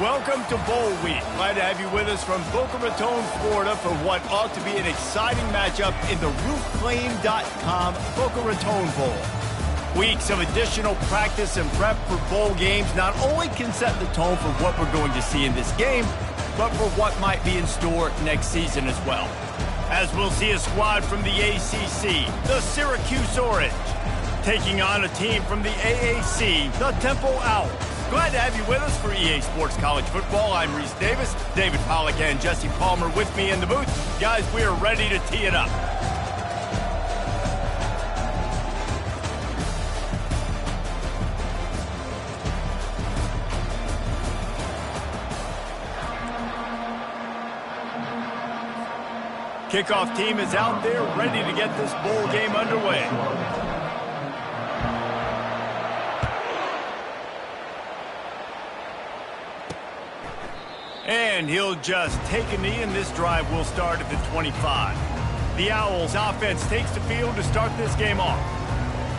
Welcome to Bowl Week. Glad to have you with us from Boca Raton, Florida for what ought to be an exciting matchup in the roofclaim.com Boca Raton Bowl. Weeks of additional practice and prep for bowl games not only can set the tone for what we're going to see in this game, but for what might be in store next season as well. As we'll see a squad from the ACC, the Syracuse Orange, taking on a team from the AAC, the Temple Owls. Glad to have you with us for EA Sports College Football. I'm Reese Davis, David Pollack and Jesse Palmer with me in the booth. Guys, we are ready to tee it up. Kickoff team is out there ready to get this bowl game underway. And he'll just take a knee, and this drive will start at the 25. The Owls offense takes the field to start this game off.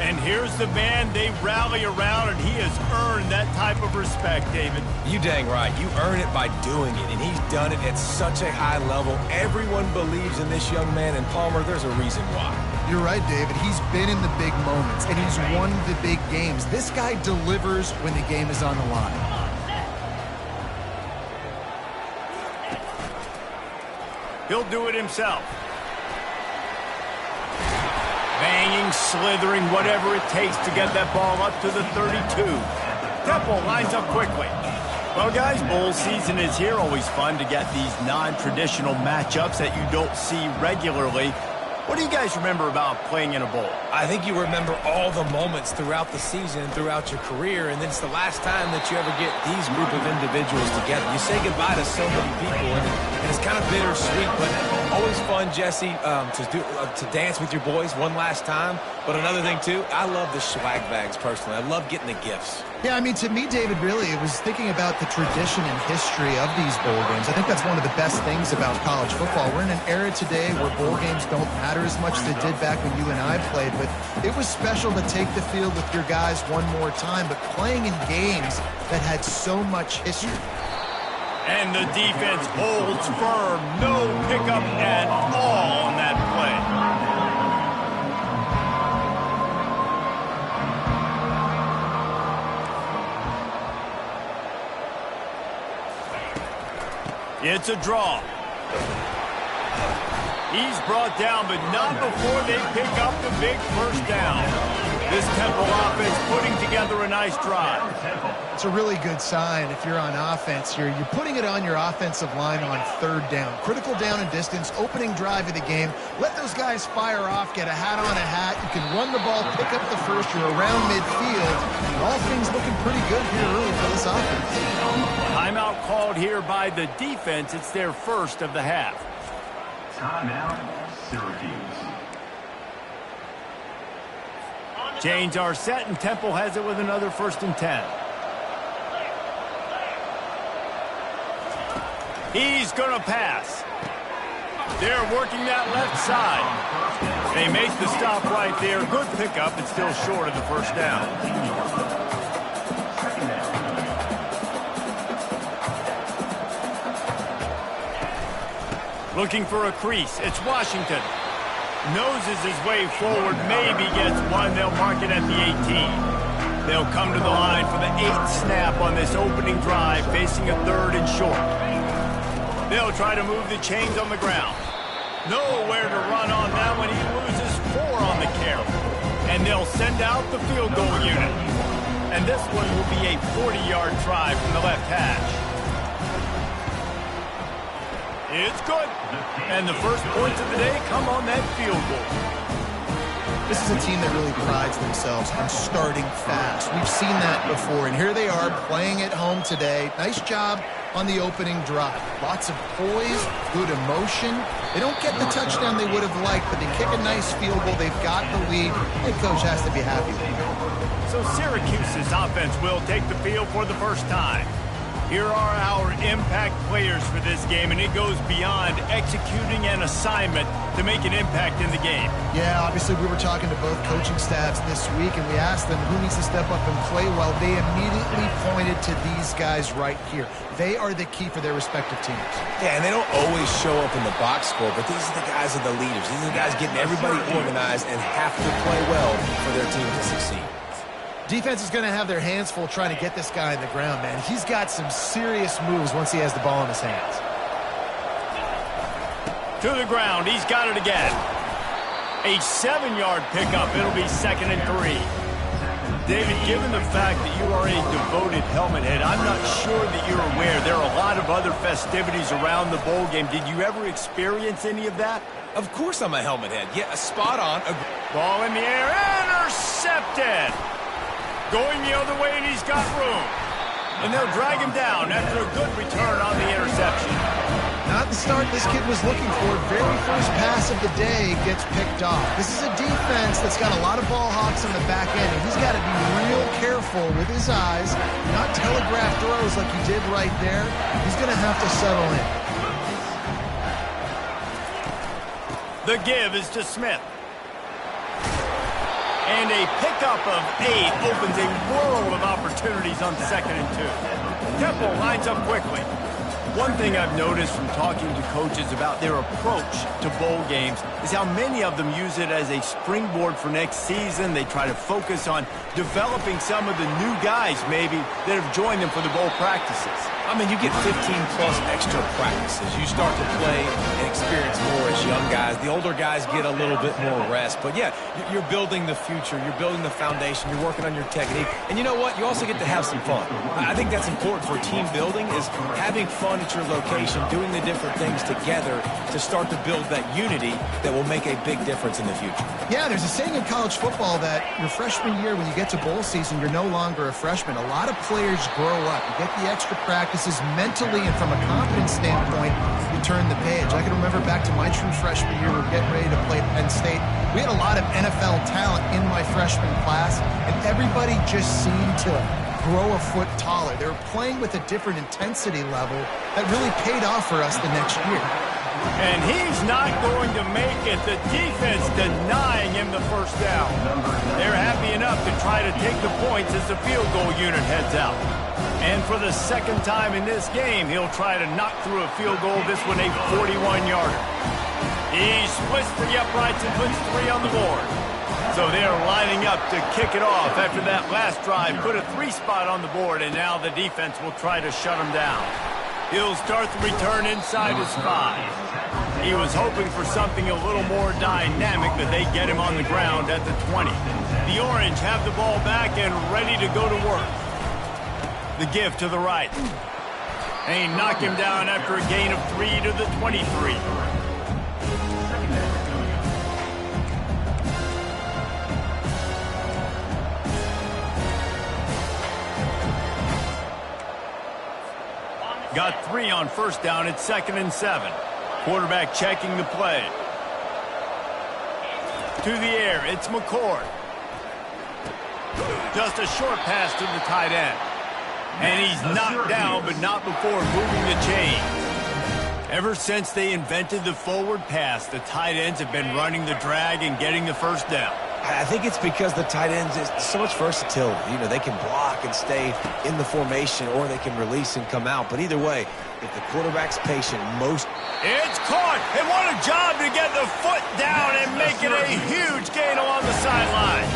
And here's the man they rally around, and he has earned that type of respect, David. You dang right. You earn it by doing it, and he's done it at such a high level. Everyone believes in this young man, and Palmer, there's a reason why. You're right, David. He's been in the big moments, and he's won the big games. This guy delivers when the game is on the line. He'll do it himself. Banging, slithering, whatever it takes to get that ball up to the 32. Temple lines up quickly. Well, guys, bowl season is here. Always fun to get these non-traditional matchups that you don't see regularly. What do you guys remember about playing in a bowl? I think you remember all the moments throughout the season, throughout your career, and then it's the last time that you ever get these group of individuals together. You say goodbye to so many people, and it's kind of bittersweet, but always fun, Jesse, to dance with your boys one last time. But another thing, too, I love the swag bags, personally. I love getting the gifts. Yeah, I mean, to me, David, really, it was thinking about the tradition and history of these bowl games. I think that's one of the best things about college football. We're in an era today where bowl games don't matter as much as they did back when you and I played, but it was special to take the field with your guys one more time, but playing in games that had so much history. And the defense holds firm. No pickup at all on that play. It's a draw. He's brought down, but not before they pick up the big first down. This Temple offense putting together a nice drive. It's a really good sign if you're on offense. You're putting it on your offensive line on third down. Critical down and distance, opening drive of the game. Let those guys fire off, get a hat on a hat. You can run the ball, pick up the first. You're around midfield. All things looking pretty good here early for this offense. Timeout called here by the defense. It's their first of the half. Timeout, Syracuse. Chains are set, and Temple has it with another 1st and 10. He's going to pass. They're working that left side. They make the stop right there. Good pickup, but still short of the first down. second down. Looking for a crease. It's Washington. Noses his way forward. Maybe gets one. They'll mark it at the 18. They'll come to the line for the 8th snap on this opening drive, facing a 3rd and short. They'll try to move the chains on the ground. Nowhere to run on that one. He loses 4 on the carry. And they'll send out the field goal unit. And this one will be a 40-yard try from the left hash. It's good. And the first points of the day come on that field goal. This is a team that really prides themselves on starting fast. We've seen that before, and here they are playing at home today. Nice job on the opening drive. Lots of poise, good emotion. They don't get the touchdown they would have liked, but they kick a nice field goal. They've got the lead. Head coach has to be happy with it. So Syracuse's offense will take the field for the first time. Here are our impact players for this game, and it goes beyond executing an assignment to make an impact in the game. Yeah, obviously we were talking to both coaching staffs this week, and we asked them who needs to step up and play well. They immediately pointed to these guys right here. They are the key for their respective teams. Yeah, and they don't always show up in the box score, but these are the guys that are the leaders. These are the guys getting everybody organized and have to play well for their team to succeed. Defense is going to have their hands full trying to get this guy on the ground, man. He's got some serious moves once he has the ball in his hands. To the ground. He's got it again. A 7-yard pickup. It'll be 2nd and 3. David, given the fact that you are a devoted helmet head, I'm not sure that you're aware there are a lot of other festivities around the bowl game. Did you ever experience any of that? Of course I'm a helmet head. Yeah, spot on. Ball in the air. Intercepted. Going the other way, and he's got room. And they'll drag him down after a good return on the interception. Not the start this kid was looking for. Very first pass of the day gets picked off. This is a defense that's got a lot of ball hawks on the back end, and he's got to be real careful with his eyes, not telegraph throws like he did right there. He's going to have to settle in. The give is to Smith. And a pickup of 8 opens a world of opportunities on 2nd and 2. Temple lines up quickly. One thing I've noticed from talking to coaches about their approach to bowl games is how many of them use it as a springboard for next season. They try to focus on developing some of the new guys maybe that have joined them for the bowl practices. I mean, you get 15-plus extra practices. You start to play and experience more as young guys. The older guys get a little bit more rest. But, yeah, you're building the future. You're building the foundation. You're working on your technique. And you know what? You also get to have some fun. I think that's important for team building is having fun at your location, doing the different things together to start to build that unity that will make a big difference in the future. Yeah, there's a saying in college football that your freshman year, when you get to bowl season, you're no longer a freshman. A lot of players grow up. You get the extra practices mentally, and from a confidence standpoint, you turn the page. I can remember back to my true freshman year, we were getting ready to play Penn State. We had a lot of NFL talent in my freshman class, and everybody just seemed to grow a foot taller. They were playing with a different intensity level that really paid off for us the next year. And he's not going to make it. The defense denying him the first down. They're happy enough to try to take the points as the field goal unit heads out. And for the second time in this game, he'll try to knock through a field goal, this one a 41-yarder. He splits the uprights and puts 3 on the board. So they're lining up to kick it off after that last drive. Put a 3 spot on the board, and now the defense will try to shut him down. He'll start the return inside his 5. He was hoping for something a little more dynamic, but they get him on the ground at the 20. The Orange have the ball back and ready to go to work. The give to the right. And he knocked him down after a gain of 3 to the 23. Got 3 on first down. It's 2nd and 7. Quarterback checking the play. To the air. It's McCord. Just a short pass to the tight end. And he's knocked down, but not before moving the chain. Ever since they invented the forward pass, the tight ends have been running the drag and getting the first down. I think it's because the tight ends is so much versatility. You know, they can block and stay in the formation, or they can release and come out. But either way, if the quarterback's patient, It's caught, and what a job to get the foot down and make it a huge gain along the sideline.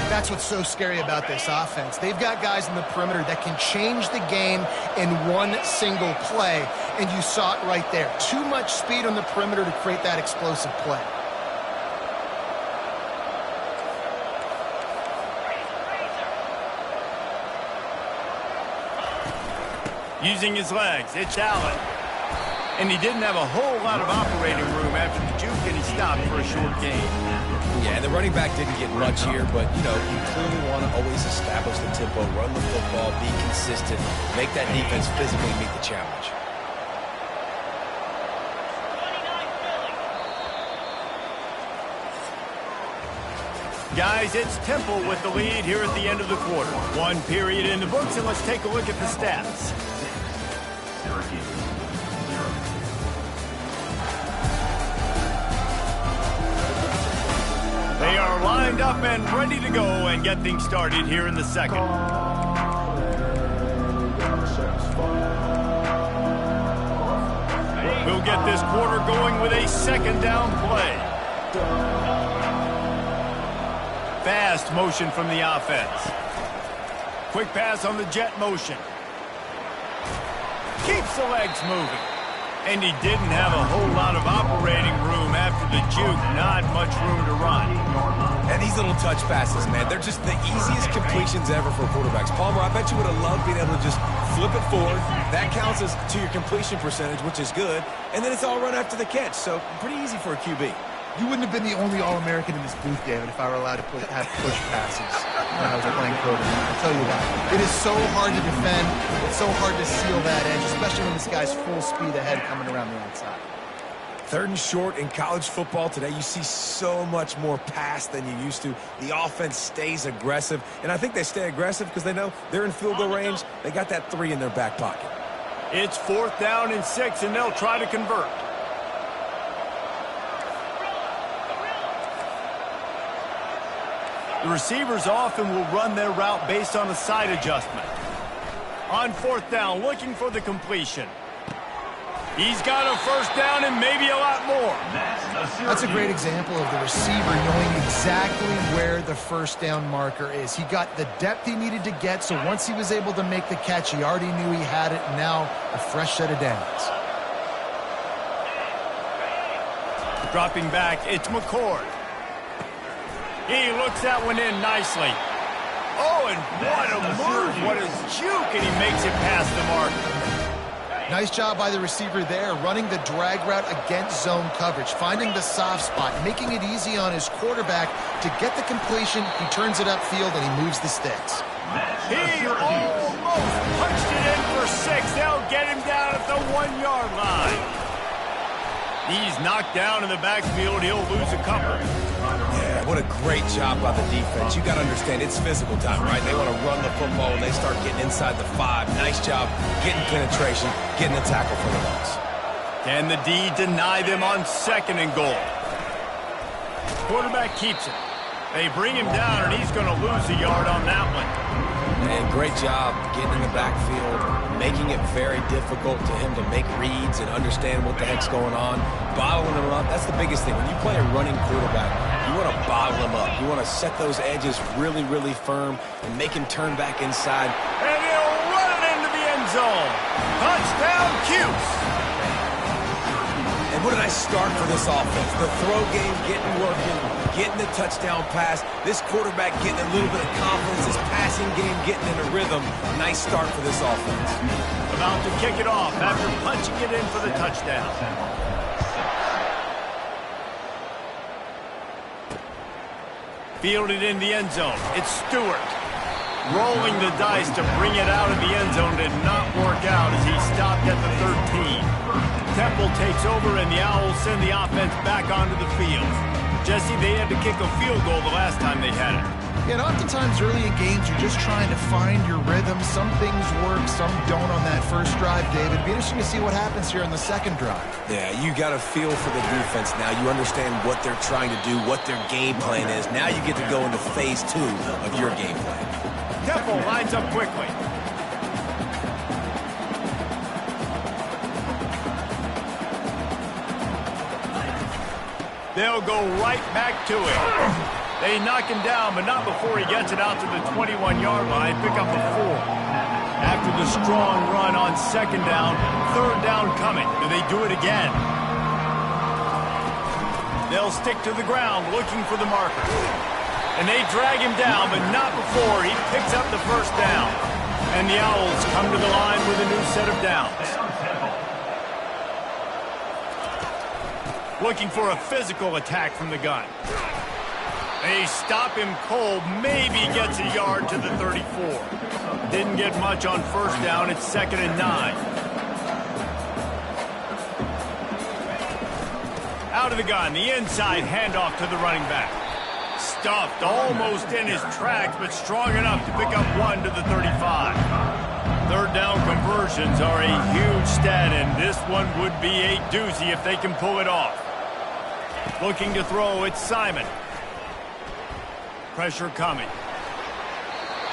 That's what's so scary about this offense. They've got guys in the perimeter that can change the game in one single play, and you saw it right there. Too much speed on the perimeter to create that explosive play. Using his legs, it's Allen. And he didn't have a whole lot of operating room after the juke, and he stopped for a short gain. Yeah, the running back didn't get much here, but, you know, you clearly want to always establish the tempo, run the football, be consistent, make that defense physically meet the challenge. Guys, it's Temple with the lead here at the end of the quarter. One period in the books, and let's take a look at the stats. They are lined up and ready to go and get things started here in the second. We'll get this quarter going with a second down play. Fast motion from the offense. Quick pass on the jet motion. Keeps the legs moving. And he didn't have a whole lot of operating room after the juke. Not much room to run. And these little touch passes, man, they're just the easiest completions ever for quarterbacks. Palmer, I bet you would have loved being able to just flip it forward. That counts as to your completion percentage, which is good. And then it's all run after the catch. So pretty easy for a QB. You wouldn't have been the only All-American in this booth, David, if I were allowed to have push passes when I was playing quarterback. I'll tell you that. It is so hard to defend. It's so hard to seal that edge, especially when this guy's full speed ahead coming around the outside. 3rd and short in college football today. You see so much more pass than you used to. The offense stays aggressive, and I think they stay aggressive because they know they're in field goal range. They got that 3 in their back pocket. It's 4th down and 6, and they'll try to convert. The receivers often will run their route based on a side adjustment. On 4th down, looking for the completion. He's got a first down and maybe a lot more. That's a great example of the receiver knowing exactly where the first down marker is. He got the depth he needed to get, so once he was able to make the catch, he already knew he had it, and now a fresh set of downs. Dropping back, it's McCord. He looks that one in nicely. Oh, and what a move. What a juke, and he makes it past the mark. Nice job by the receiver there, running the drag route against zone coverage, finding the soft spot, making it easy on his quarterback to get the completion. He turns it upfield, and he moves the sticks. He almost punched it in for 6. They'll get him down at the 1-yard line. He's knocked down in the backfield. He'll lose a couple. Yeah, what a great job by the defense. You got to understand, it's physical time, right? They want to run the football, and they start getting inside the 5. Nice job getting penetration, getting the tackle for the loss. Can the D deny them on 2nd and goal? Quarterback keeps it. They bring him down, and he's going to lose a yard on that one. And great job getting in the backfield, making it very difficult to him to make reads and understand what the heck's going on. Bottling him up, that's the biggest thing. When you play a running quarterback, you want to bottle him up. You want to set those edges really, really firm and make him turn back inside. And he'll run it into the end zone. Touchdown, Cuse. And what a nice start for this offense. The throw game getting working, getting the touchdown pass. This quarterback getting a little bit of confidence. This passing game getting in a rhythm. Nice start for this offense. About to kick it off after punching it in for the touchdown. Fielded in the end zone. It's Stewart. Rolling the dice to bring it out of the end zone did not work out as he stopped at the 13. Temple takes over, and the Owls send the offense back onto the field. Jesse, they had to kick a field goal the last time they had it. Yeah, and oftentimes early in games, you're just trying to find your rhythm. Some things work, some don't on that first drive, David. It'd be interesting to see what happens here on the second drive. Yeah, you got a feel for the defense now. You understand what they're trying to do, what their game plan is. Now you get to go into phase 2 of your game plan. Temple lines up quickly. They'll go right back to it. They knock him down, but not before he gets it out to the 21-yard line. Pick up a 4. After the strong run on second down, third down coming. Do they do it again? They'll stick to the ground looking for the marker. And they drag him down, but not before he picks up the first down. And the Owls come to the line with a new set of downs. Looking for a physical attack from the gun. They stop him cold, maybe gets a yard to the 34. Didn't get much on first down, it's 2nd and 9. Out of the gun, the inside handoff to the running back. Stuffed almost in his tracks, but strong enough to pick up 1 to the 35. Third down conversions are a huge stat, and this one would be a doozy if they can pull it off. Looking to throw, it's Simon. Pressure coming.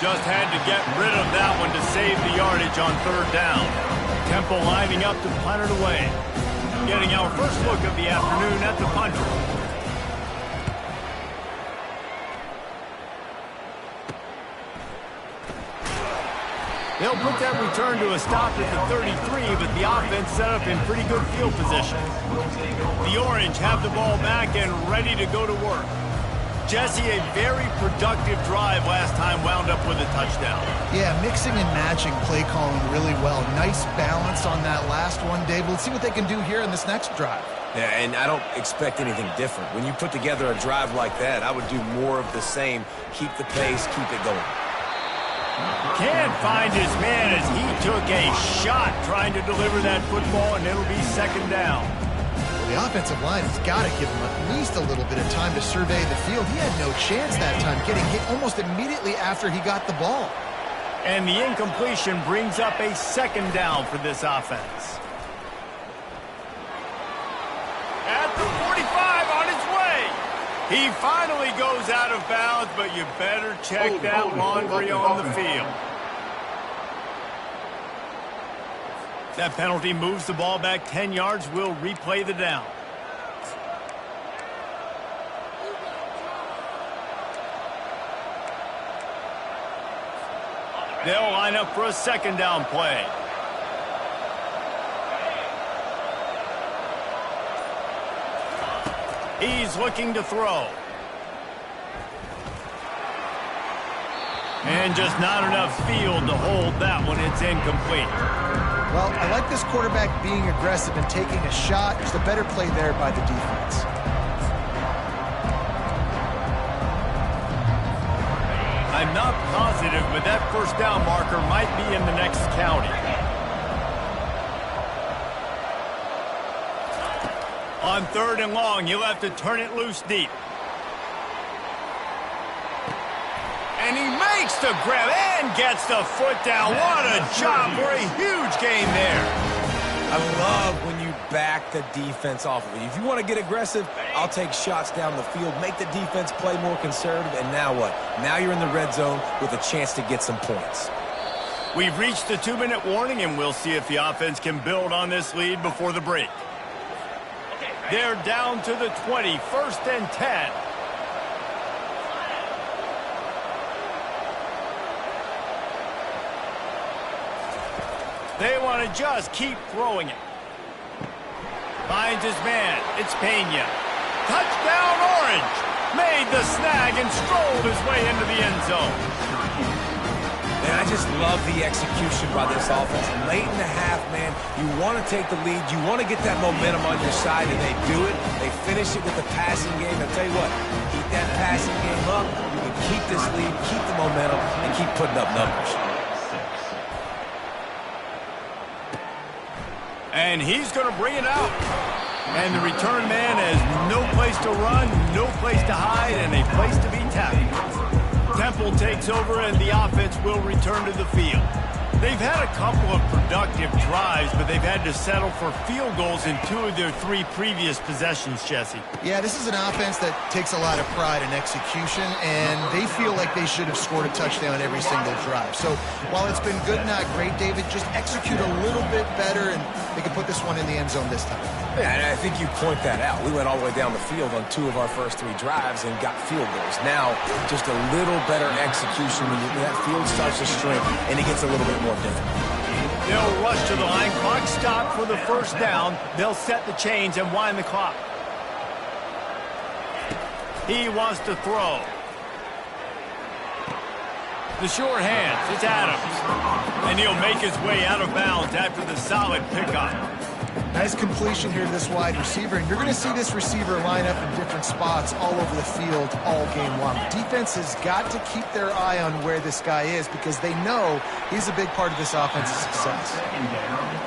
Just had to get rid of that one to save the yardage on third down. Temple lining up to punt it away. Getting our first look of the afternoon at the punter. They'll put that return to a stop at the 33, but the offense set up in pretty good field position. The Orange have the ball back and ready to go to work. Jesse, a very productive drive last time, wound up with a touchdown. Yeah, mixing and matching play calling really well. Nice balance on that last one, Dave. Let's see what they can do here in this next drive. Yeah, and I don't expect anything different. When you put together a drive like that, I would do more of the same. Keep the pace, keep it going. Can't find his man as he took a shot trying to deliver that football, and it'll be 2nd down. The offensive line has got to give him at least a little bit of time to survey the field. He had no chance that time, getting hit almost immediately after he got the ball. And the incompletion brings up a 2nd down for this offense. At the 45 on his way. He finally goes out of bounds, but you better check that laundry on the field. That penalty moves the ball back 10 yards. We'll replay the down. They'll line up for a 2nd down play. He's looking to throw. And just not enough field to hold that one. It's incomplete. Well, I like this quarterback being aggressive and taking a shot. Just a better play there by the defense. I'm not positive, but that first down marker might be in the next county. On 3rd and long, he'll have to turn it loose deep. And he makes the grab and gets the foot down. What a job for a huge gain there. I love when you back the defense off of it. If you want to get aggressive, I'll take shots down the field, make the defense play more conservative, and now what? Now you're in the red zone with a chance to get some points. We've reached the 2-minute warning, and we'll see if the offense can build on this lead before the break. They're down to the 20, 1st and 10. They want to just keep throwing it. Finds his man. It's Pena. Touchdown Orange. Made the snag and strolled his way into the end zone. And I just love the execution by this offense. Late in the half, man, you want to take the lead. You want to get that momentum on your side, and they do it. They finish it with the passing game. I'll tell you what, keep that passing game up. You can keep this lead, keep the momentum, and keep putting up numbers. And he's going to bring it out. And the return man has no place to run, no place to hide, and a place to be tackled. Temple takes over, and the offense will return to the field. They've had a couple of productive drives, but they've had to settle for field goals in 2 of their 3 previous possessions, Jesse. Yeah, this is an offense that takes a lot of pride in execution, and they feel like they should have scored a touchdown every single drive. So while it's been good, not great, David, just execute a little bit better, and they can put this one in the end zone this time. Yeah, and I think you point that out. We went all the way down the field on 2 of our first 3 drives and got field goals. Now, just a little better execution when that field starts to shrink and it gets a little bit more difficult. They'll rush to the line. Clock stop for the first down. They'll set the chains and wind the clock. He wants to throw. The short hands. It's Adams. And he'll make his way out of bounds after the solid pickup. Nice completion here to this wide receiver, and you're going to see this receiver line up in different spots all over the field all game long. Defense has got to keep their eye on where this guy is because they know he's a big part of this offense's success.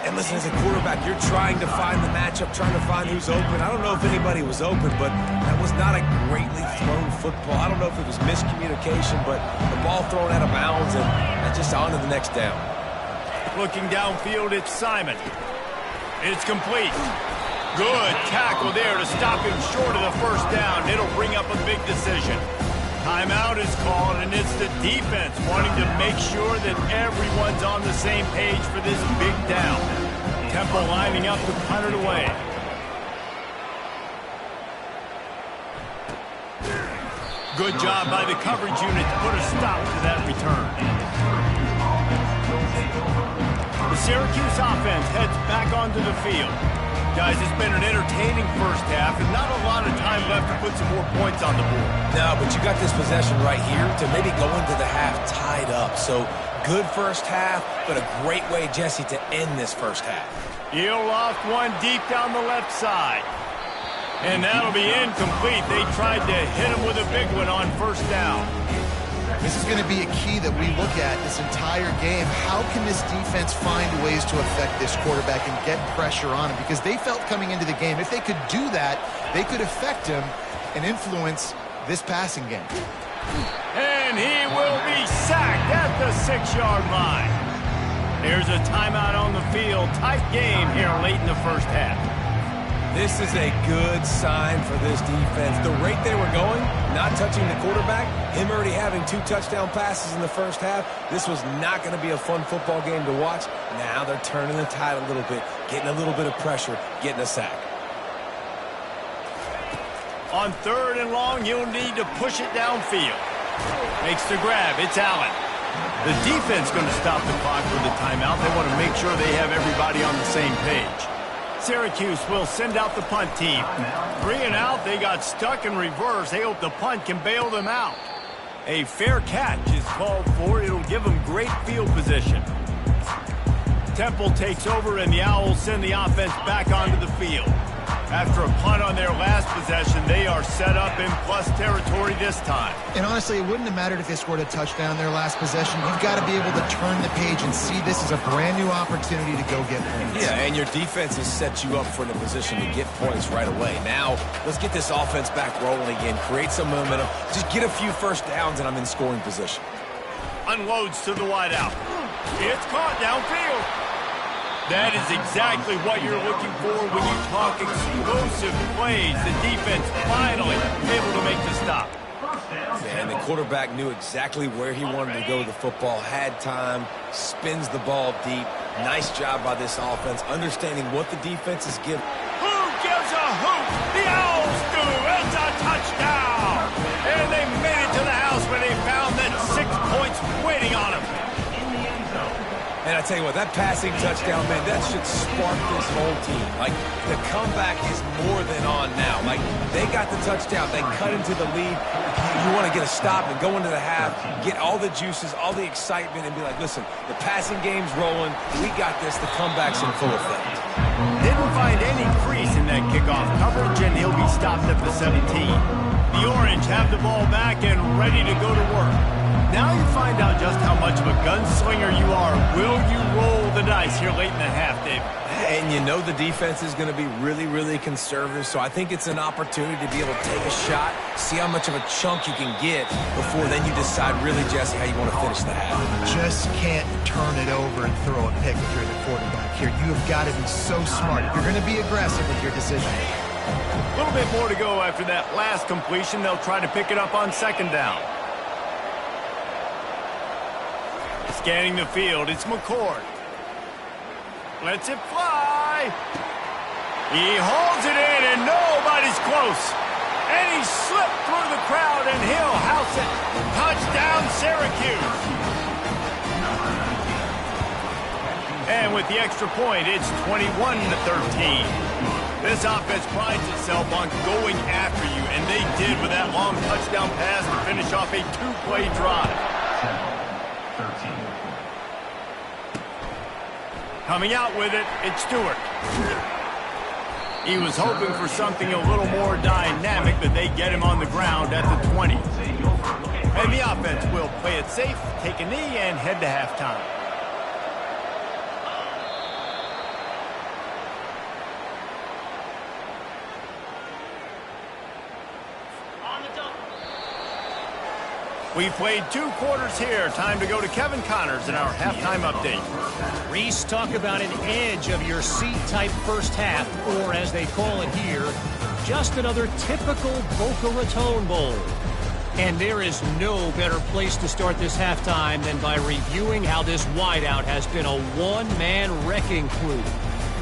And listen, as a quarterback, you're trying to find the matchup, trying to find who's open. I don't know if anybody was open, but that was not a greatly thrown football. I don't know if it was miscommunication, but the ball thrown out of bounds and just on to the next down. Looking downfield, it's Simon. It's complete. Good tackle there to stop him short of the first down. It'll bring up a big decision. Timeout is called, and it's the defense wanting to make sure that everyone's on the same page for this big down. Temple lining up to punt it away. Good job by the coverage unit to put a stop to that return. The Syracuse offense heads back onto the field. Guys, it's been an entertaining first half and not a lot of time left to put some more points on the board. No, but you got this possession right here to maybe go into the half tied up. So good first half, but a great way, Jesse, to end this first half. He'll loft one deep down the left side. And that'll be incomplete. They tried to hit him with a big one on first down. This is going to be a key that we look at this entire game. How can this defense find ways to affect this quarterback and get pressure on him? Because they felt coming into the game, if they could do that, they could affect him and influence this passing game. And he will be sacked at the 6-yard line. There's a timeout on the field. Tight game here late in the first half. This is a good sign for this defense. The rate they were going, not touching the quarterback, him already having 2 touchdown passes in the first half, this was not going to be a fun football game to watch. Now they're turning the tide a little bit, getting a little bit of pressure, getting a sack. On 3rd and long, you'll need to push it downfield. Makes the grab. It's Allen. The defense going to stop the clock with the timeout. They want to make sure they have everybody on the same page. Syracuse will send out the punt team. 3 and out, they got stuck in reverse. They hope the punt can bail them out. A fair catch is called for. It'll give them great field position. Temple takes over, and the Owls send the offense back onto the field. After a punt on their last possession, they are set up in plus territory this time. And honestly, it wouldn't have mattered if they scored a touchdown their last possession. You've got to be able to turn the page and see this as a brand new opportunity to go get points. Yeah, and your defense has set you up for the position to get points right away. Now, let's get this offense back rolling again, create some momentum, just get a few first downs, and I'm in scoring position. Unloads to the wideout. It's caught downfield. That is exactly what you're looking for when you talk explosive plays. The defense finally able to make the stop. And the quarterback knew exactly where he wanted to go with the football, had time, spins the ball deep. Nice job by this offense, understanding what the defense is giving. Who gives a hoot? The Owls do. It's a touchdown. And they made it to the house when they found that 6 points waiting on them. And I tell you what, that passing touchdown, man, that should spark this whole team. Like, the comeback is more than on now. Like, they got the touchdown. They cut into the lead. You want to get a stop and go into the half, get all the juices, all the excitement, and be like, listen, the passing game's rolling. We got this. The comeback's in full effect. Didn't find any crease in that kickoff coverage, and he'll be stopped at the 17. The Orange have the ball back and ready to go to work. Now you find out just how much of a gunslinger you are. Will you roll the dice here late in the half, David? And you know the defense is going to be really, really conservative, so I think it's an opportunity to be able to take a shot, see how much of a chunk you can get before then you decide really, Jesse, how you want to finish the half. Just can't turn it over and throw a pick if you're the quarterback here. You have got to be so smart. You're going to be aggressive with your decision. A little bit more to go after that last completion. They'll try to pick it up on second down. Scanning the field, it's McCord. Lets it fly. He holds it in, and nobody's close. And he slipped through the crowd, and he'll house it. Touchdown, Syracuse. And with the extra point, it's 21-13. This offense prides itself on going after you, and they did with that long touchdown pass to finish off a two-play drive. 13. Coming out with it, it's Stewart. He was hoping for something a little more dynamic, but they get him on the ground at the 20. And the offense will play it safe, take a knee, and head to halftime. We've played 2 quarters here. Time to go to Kevin Connors in our halftime update. Reese, talk about an edge of your seat type first half, or as they call it here, just another typical Boca Raton Bowl. And there is no better place to start this halftime than by reviewing how this wideout has been a one-man wrecking crew.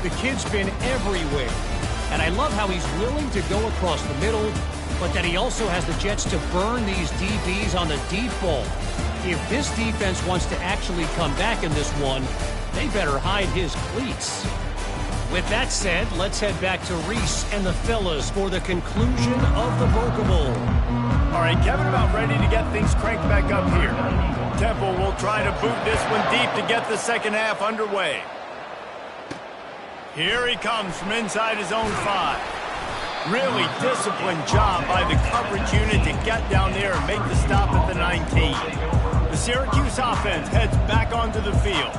The kid's been everywhere, and I love how he's willing to go across the middle, but that he also has the jets to burn these DBs on the deep ball. If this defense wants to actually come back in this one, they better hide his cleats. With that said, let's head back to Reese and the fellas for the conclusion of the Boca Bowl. All right, Kevin, about ready to get things cranked back up here. Temple will try to boot this one deep to get the second half underway. Here he comes from inside his own 5. Really disciplined job by the coverage unit to get down there and make the stop at the 19. The Syracuse offense heads back onto the field.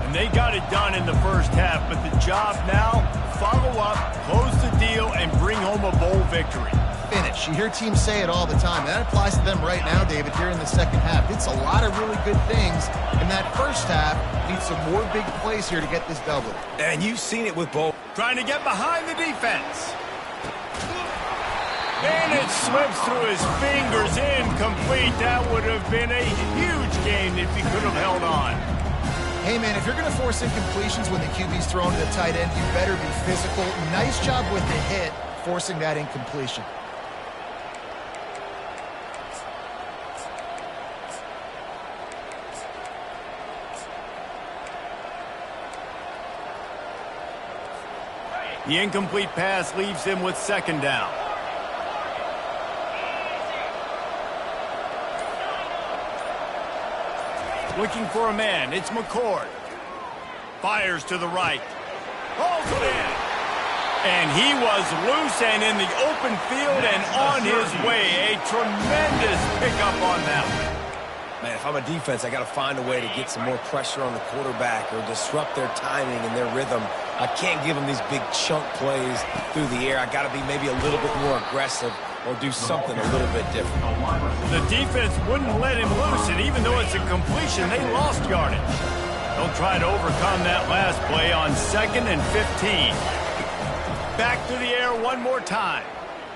And they got it done in the first half, but the job now, follow up, close the deal, and bring home a bowl victory. Finish. You hear teams say it all the time. That applies to them right now, David, here in the second half. It's a lot of really good things in that first half. Need some more big plays here to get this double. And you've seen it with both. Trying to get behind the defense. And it slips through his fingers, incomplete. That would have been a huge gain if he could have held on. Hey, man, if you're going to force incompletions when the QB's thrown to the tight end, you better be physical. Nice job with the hit, forcing that incompletion. The incomplete pass leaves him with second down. Looking for a man, it's McCord. Fires to the right. Holds it in. And he was loose and in the open field and on his way. A tremendous pickup on that one. Man, if I'm a defense, I got to find a way to get some more pressure on the quarterback or disrupt their timing and their rhythm. I can't give them these big chunk plays through the air. I got to be maybe a little bit more aggressive or do something a little bit different. The defense wouldn't let him loose, and even though it's a completion, they lost yardage. They'll try to overcome that last play on 2nd and 15. Back to the air one more time.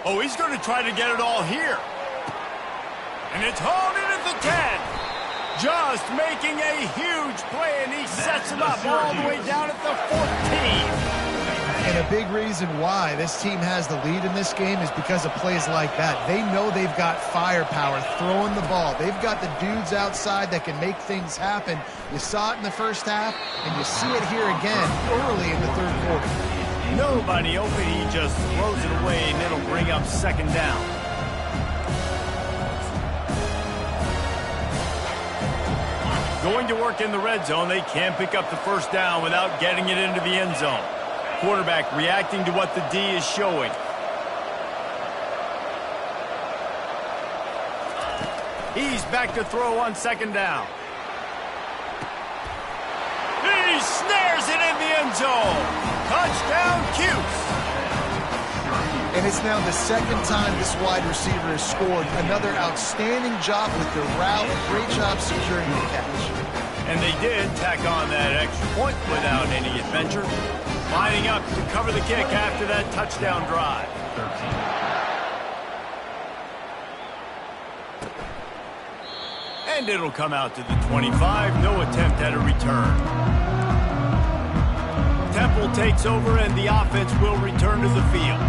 Oh, he's going to try to get it all here. And it's hauled in at the 10. Just making a huge play, and he sets him up all the way down at the 14. And a big reason why this team has the lead in this game is because of plays like that. They know they've got firepower throwing the ball. They've got the dudes outside that can make things happen. You saw it in the first half, and you see it here again early in the third quarter. Nobody open, he just throws it away, and it'll bring up second down. Going to work in the red zone, they can't pick up the first down without getting it into the end zone. Quarterback reacting to what the D is showing. He's back to throw on second down. He snares it in the end zone. Touchdown, Cuse. And it's now the second time this wide receiver has scored. Another outstanding job with the route. Great job securing the catch. And they did tack on that extra point without any adventure. Lining up to cover the kick after that touchdown drive. 13. And it'll come out to the 25. No attempt at a return. Temple takes over and the offense will return to the field.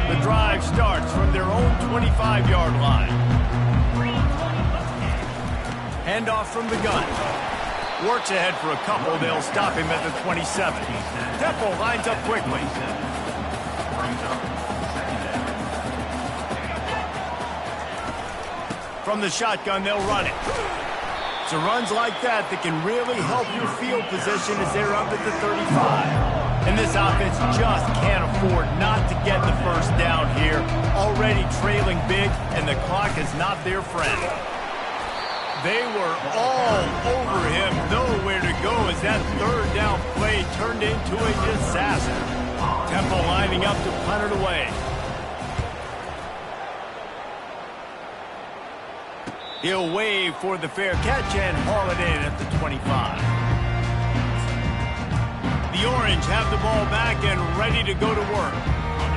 The drive starts from their own 25-yard line. Handoff from the gun. Works ahead for a couple. They'll stop him at the 27. Temple lines up quickly. From the shotgun, they'll run it. So runs like that can really help your field position as they're up at the 35. And this offense just can't afford not to get the first down here. Already trailing big, and the clock is not their friend. They were all over him, nowhere to go as that third down play turned into a disaster. Temple lining up to punt it away. He'll wave for the fair catch and haul it in at the 25. The Orange have the ball back and ready to go to work.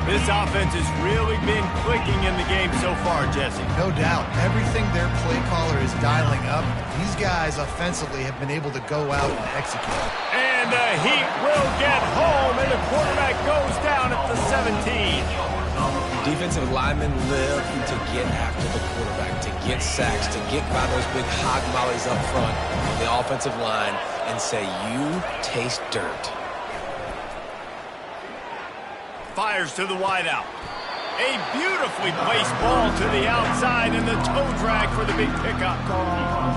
This offense has really been clicking in the game so far, Jesse. No doubt. Everything their play caller is dialing up, these guys offensively have been able to go out and execute. And the Heat will get home, and the quarterback goes down at the 17. Defensive linemen live to get after the quarterback, to get sacks, to get by those big hog mollies up front on the offensive line and say, you taste dirt. Fires to the wideout. A beautifully placed ball to the outside and the toe drag for the big pickup.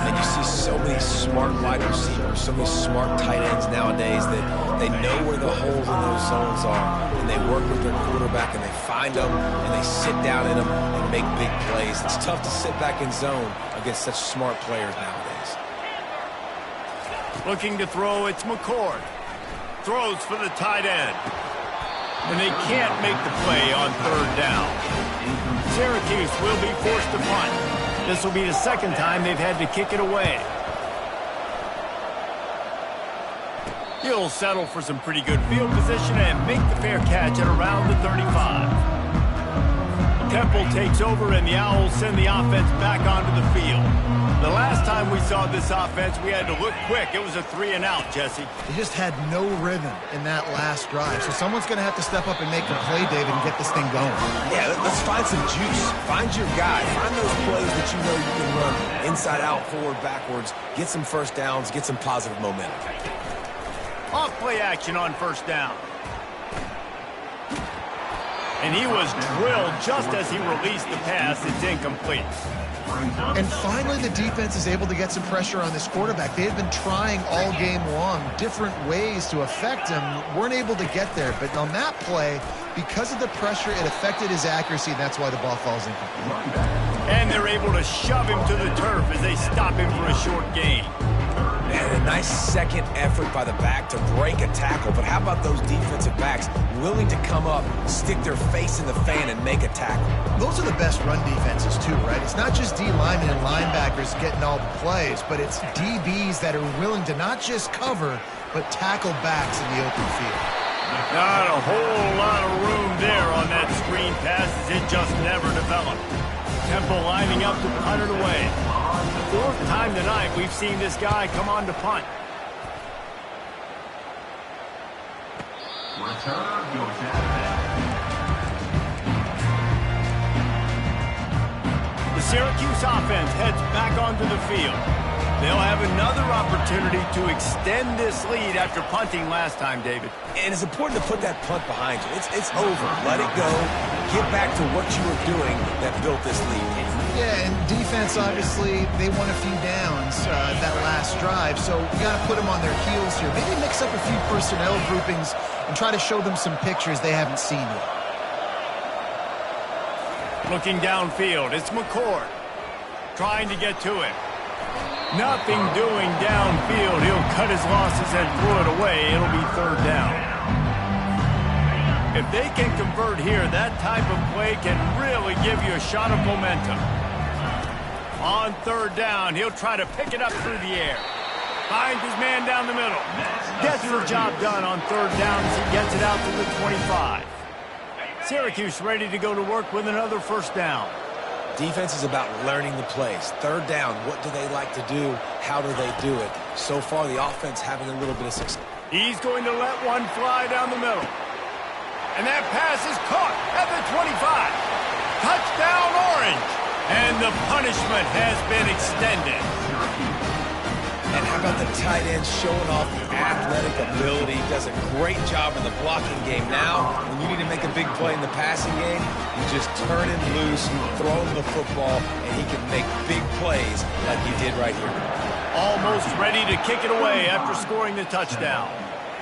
And you see so many smart wide receivers, so many smart tight ends nowadays that they know where the holes in those zones are, and they work with their quarterback and they find them and they sit down in them and make big plays. It's tough to sit back in zone against such smart players nowadays. Looking to throw, it's McCord. Throws for the tight end. And they can't make the play on third down. Syracuse will be forced to punt. This will be the second time they've had to kick it away. He'll settle for some pretty good field position and make the fair catch at around the 35. Temple takes over and the Owls send the offense back onto the field. The last time we saw this offense, we had to look quick. It was a 3-and-out, Jesse. They just had no rhythm in that last drive. So someone's going to have to step up and make a play, David, and get this thing going. Yeah, let's find some juice. Find your guy. Find those plays that you know you can run inside out, forward, backwards. Get some first downs. Get some positive momentum. Off play action on first down. And he was drilled just as he released the pass. It's incomplete. And finally, the defense is able to get some pressure on this quarterback. They had been trying all game long different ways to affect him. Weren't able to get there. But on that play, because of the pressure, it affected his accuracy. And that's why the ball falls incomplete. And they're able to shove him to the turf as they stop him for a short gain. And a nice second effort by the back to break a tackle. But how about those defensive backs willing to come up, stick their face in the fan, and make a tackle? Those are the best run defenses, too, right? It's not just D linemen and linebackers getting all the plays, but it's DBs that are willing to not just cover, but tackle backs in the open field. Not a whole lot of room there on that screen pass as it just never developed. Temple lining up to punt it away. Fourth time tonight we've seen this guy come on to punt. Return goes out of The Syracuse offense heads back onto the field. They'll have another opportunity to extend this lead after punting last time, David. And it's important to put that punt behind you. It's over. Let it go. Get back to what you were doing that built this lead. Yeah, and defense, obviously, they won a few downs that last drive, so you got to put them on their heels here. Maybe mix up a few personnel groupings and try to show them some pictures they haven't seen yet. Looking downfield, it's McCord trying to get to it. Nothing doing downfield. He'll cut his losses and throw it away. It'll be third down. If they can convert here, that type of play can really give you a shot of momentum. On third down, he'll try to pick it up through the air. Finds his man down the middle. Gets the job done on third down as he gets it out to the 25. Syracuse ready to go to work with another first down. Defense is about learning the plays. Third down, what do they like to do? How do they do it? So far, the offense having a little bit of success. He's going to let one fly down the middle. And that pass is caught at the 25. Touchdown, Orange. And the punishment has been extended. And how about the tight end showing off the athletic ability? Does a great job in the blocking game. Now, when you need to make a big play in the passing game, you just turn him loose, throw him the football, and he can make big plays like he did right here. Almost ready to kick it away after scoring the touchdown.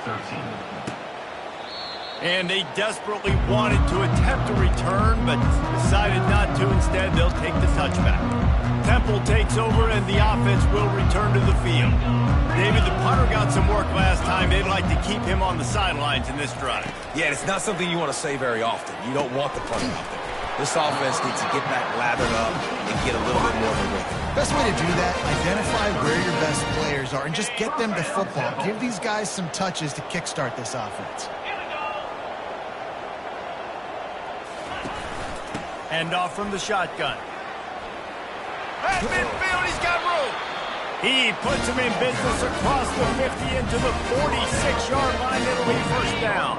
13. And they desperately wanted to attempt a return, but decided not to. Instead, they'll take the touchback. Temple takes over, and the offense will return to the field. David, the punter got some work last time. They'd like to keep him on the sidelines in this drive. Yeah, it's not something you want to say very often. You don't want the punter out there. This offense needs to get back lathered up and get a little bit more of a rhythm. Best way to do that, identify where your best players are and just get them to football. Give these guys some touches to kickstart this offense. Hand off from the shotgun. At midfield, he's got room. He puts him in business across the 50 into the 46-yard line. It'll be first down.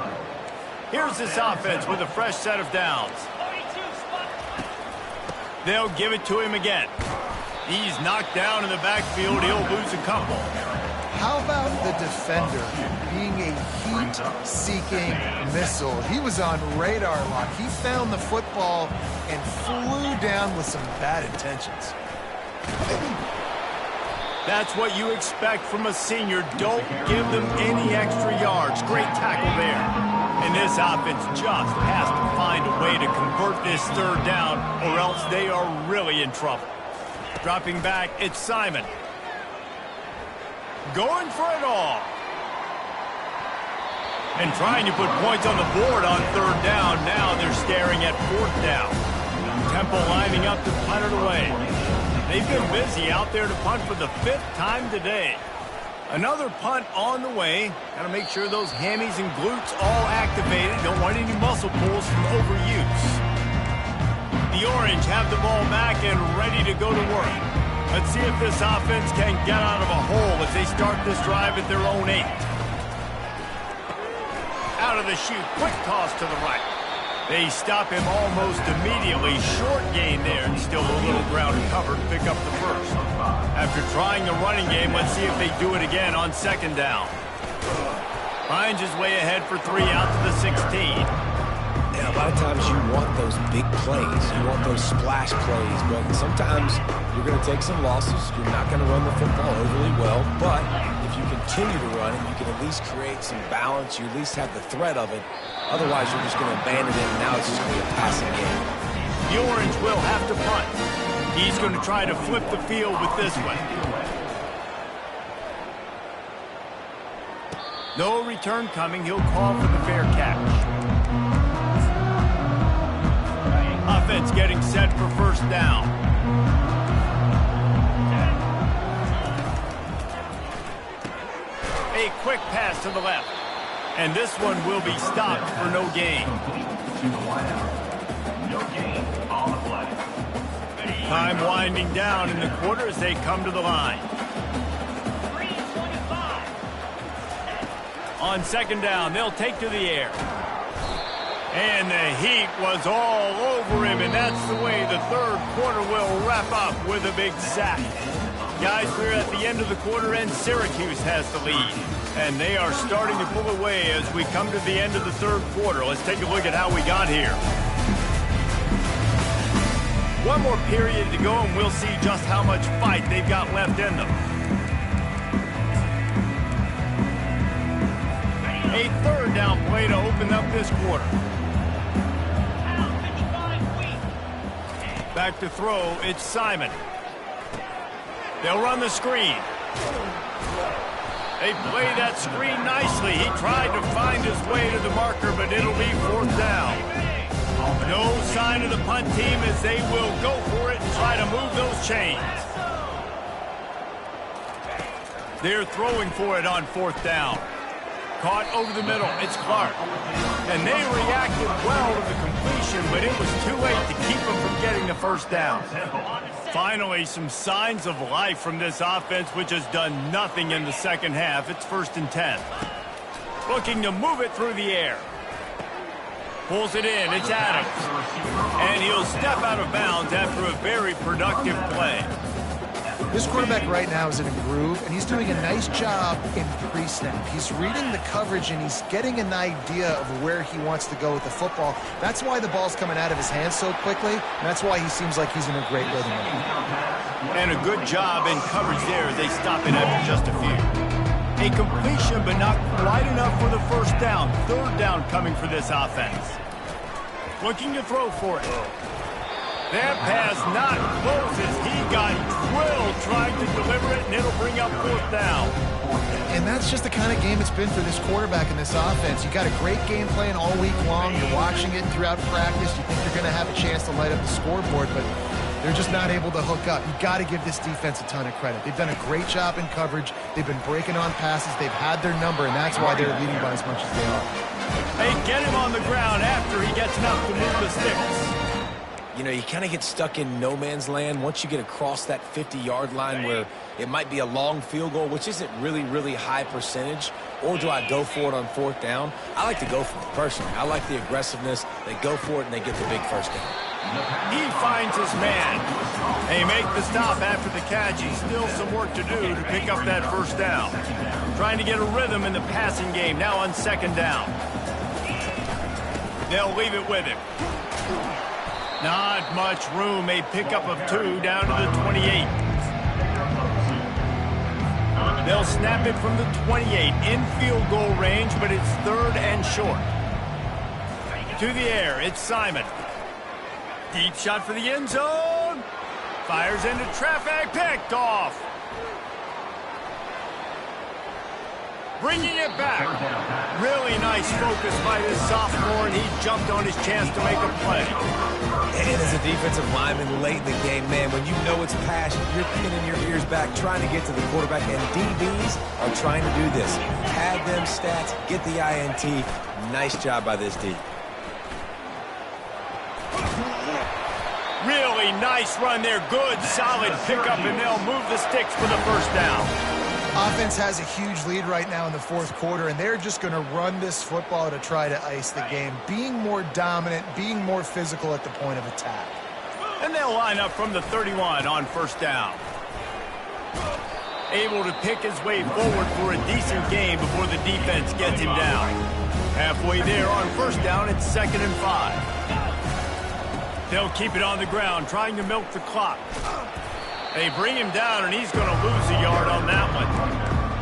Here's this offense with a fresh set of downs. They'll give it to him again. He's knocked down in the backfield. He'll lose a couple. How about the defender being a heat-seeking missile? He was on radar lock. He found the football and flew down with some bad intentions. That's what you expect from a senior. Don't give them any extra yards. Great tackle there. And this offense just has to find a way to convert this third down, or else they are really in trouble. Dropping back, it's Simon. Going for it all. And trying to put points on the board on third down. Now they're staring at fourth down. Temple lining up to punt it away. They've been busy out there to punt for the 5th time today. Another punt on the way. Got to make sure those hammies and glutes all activated. Don't want any muscle pulls from overuse. The Orange have the ball back and ready to go to work. Let's see if this offense can get out of a hole as they start this drive at their own 8. Out of the chute, quick toss to the right. They stop him almost immediately. Short gain there, and still a little ground to cover to pick up the first. After trying the running game, let's see if they do it again on second down. Finds his way ahead for 3 out to the 16. Yeah, a lot of times you want those big plays. You want those splash plays, but sometimes you're going to take some losses. You're not going to run the football overly well, but if you continue to run it, you can at least create some balance. You at least have the threat of it. Otherwise, you're just going to abandon it, and now it's just going to be a passing game. The Orange will have to punt. He's going to try to flip the field with this one. No return coming. He'll call for the fair catch. Offense getting set for first down. A quick pass to the left. And this one will be stopped for no gain. To the wideout. No gain on the play. Time winding down in the quarter as they come to the line. On second down, they'll take to the air. And the heat was all over him, and that's the way the third quarter will wrap up with a big sack. Guys, we're at the end of the quarter, and Syracuse has the lead. And they are starting to pull away as we come to the end of the third quarter. Let's take a look at how we got here. One more period to go, and we'll see just how much fight they've got left in them. A third down play to open up this quarter. Back to throw, it's Simon. They'll run the screen. They play that screen nicely. He tried to find his way to the marker, but it'll be 4th down. No sign of the punt team as they will go for it and try to move those chains. They're throwing for it on 4th down. Caught over the middle. It's Clark. And they reacted well to the completion, but it was too late to keep them from getting the 1st down. Finally, some signs of life from this offense, which has done nothing in the second half. It's 1st and 10. Looking to move it through the air. Pulls it in. It's Adams. And he'll step out of bounds after a very productive play. This quarterback right now is in a groove, and he's doing a nice job in pre-snap. He's reading the coverage, and he's getting an idea of where he wants to go with the football. That's why the ball's coming out of his hands so quickly, and that's why he seems like he's in a great rhythm. And a good job in coverage there as they stop it after just a few. A completion, but not quite enough for the 1st down. 3rd down coming for this offense. Looking to throw for it. That pass not close as he got drilled trying to deliver it, and it'll bring up 4th down. And that's just the kind of game it's been for this quarterback in this offense. You got a great game plan all week long. You're watching it throughout practice. You think you're going to have a chance to light up the scoreboard, but they're just not able to hook up. You got to give this defense a ton of credit. They've done a great job in coverage. They've been breaking on passes. They've had their number, and that's why they're leading by as much as they are. They get him on the ground after he gets enough to move the sticks. You know, you kind of get stuck in no man's land once you get across that 50-yard line where it might be a long field goal, which isn't really high percentage, or do I go for it on 4th down? I like to go for it, personally. I like the aggressiveness. They go for it, and they get the big 1st down. He finds his man. They make the stop after the catch. He's still some work to do to pick up that 1st down. Trying to get a rhythm in the passing game, now on 2nd down. They'll leave it with him. Not much room. A pickup of 2 down to the 28. They'll snap it from the 28 in field goal range, but it's 3rd and short. To the air, it's Simon. Deep shot for the end zone. Fires into traffic, picked off. Bringing it back. Really nice focus by this sophomore, and he jumped on his chance to make a play. And as a defensive lineman late in the game, man, when you know it's passion, you're pinning your ears back, trying to get to the quarterback, and DBs are trying to do this. Pad them stats, get the INT. Nice job by this D. Really nice run there. Good, solid pickup, and they'll move the sticks for the 1st down. Offense has a huge lead right now in the 4th quarter, and they're just going to run this football to try to ice the game, being more dominant, being more physical at the point of attack. And they'll line up from the 31 on 1st down. Able to pick his way forward for a decent game before the defense gets him down. Halfway there on 1st down, it's 2nd and 5. They'll keep it on the ground, trying to milk the clock. They bring him down, and he's going to lose a yard on that one.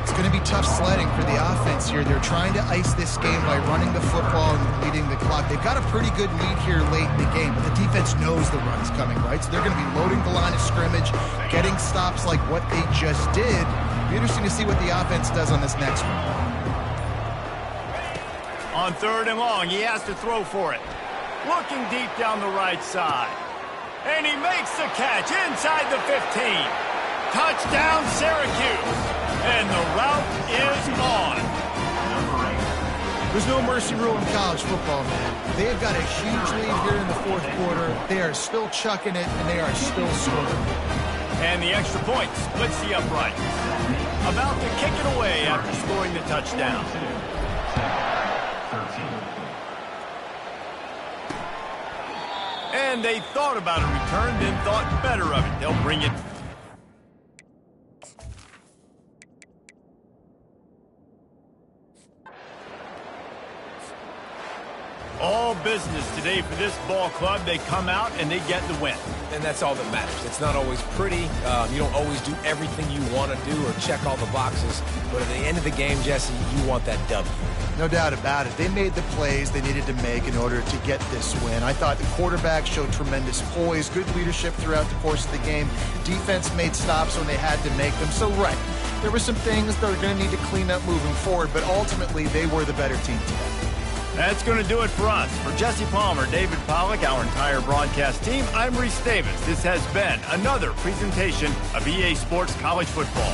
It's going to be tough sledding for the offense here. They're trying to ice this game by running the football and leading the clock. They've got a pretty good lead here late in the game, but the defense knows the run's coming, right? So they're going to be loading the line of scrimmage, getting stops like what they just did. It'll be interesting to see what the offense does on this next one. On 3rd and long, he has to throw for it. Looking deep down the right side. And he makes the catch inside the 15. Touchdown, Syracuse. And the route is on. There's no mercy rule in college football, man. They've got a huge lead here in the 4th quarter. They are still chucking it, and they are still scoring. And the extra point splits the uprights. About to kick it away after scoring the touchdown. And they thought about a return, then thought better of it. They'll bring it. All business today for this ball club. They come out and they get the win. And that's all that matters. It's not always pretty. You don't always do everything you want to do or check all the boxes. But at the end of the game, Jesse, you want that W. No doubt about it. They made the plays they needed to make in order to get this win. I thought the quarterback showed tremendous poise, good leadership throughout the course of the game. Defense made stops when they had to make them. So, right, there were some things that are going to need to clean up moving forward, but ultimately they were the better team today. That's going to do it for us. For Jesse Palmer, David Pollack, our entire broadcast team, I'm Reese Davis. This has been another presentation of EA Sports College Football.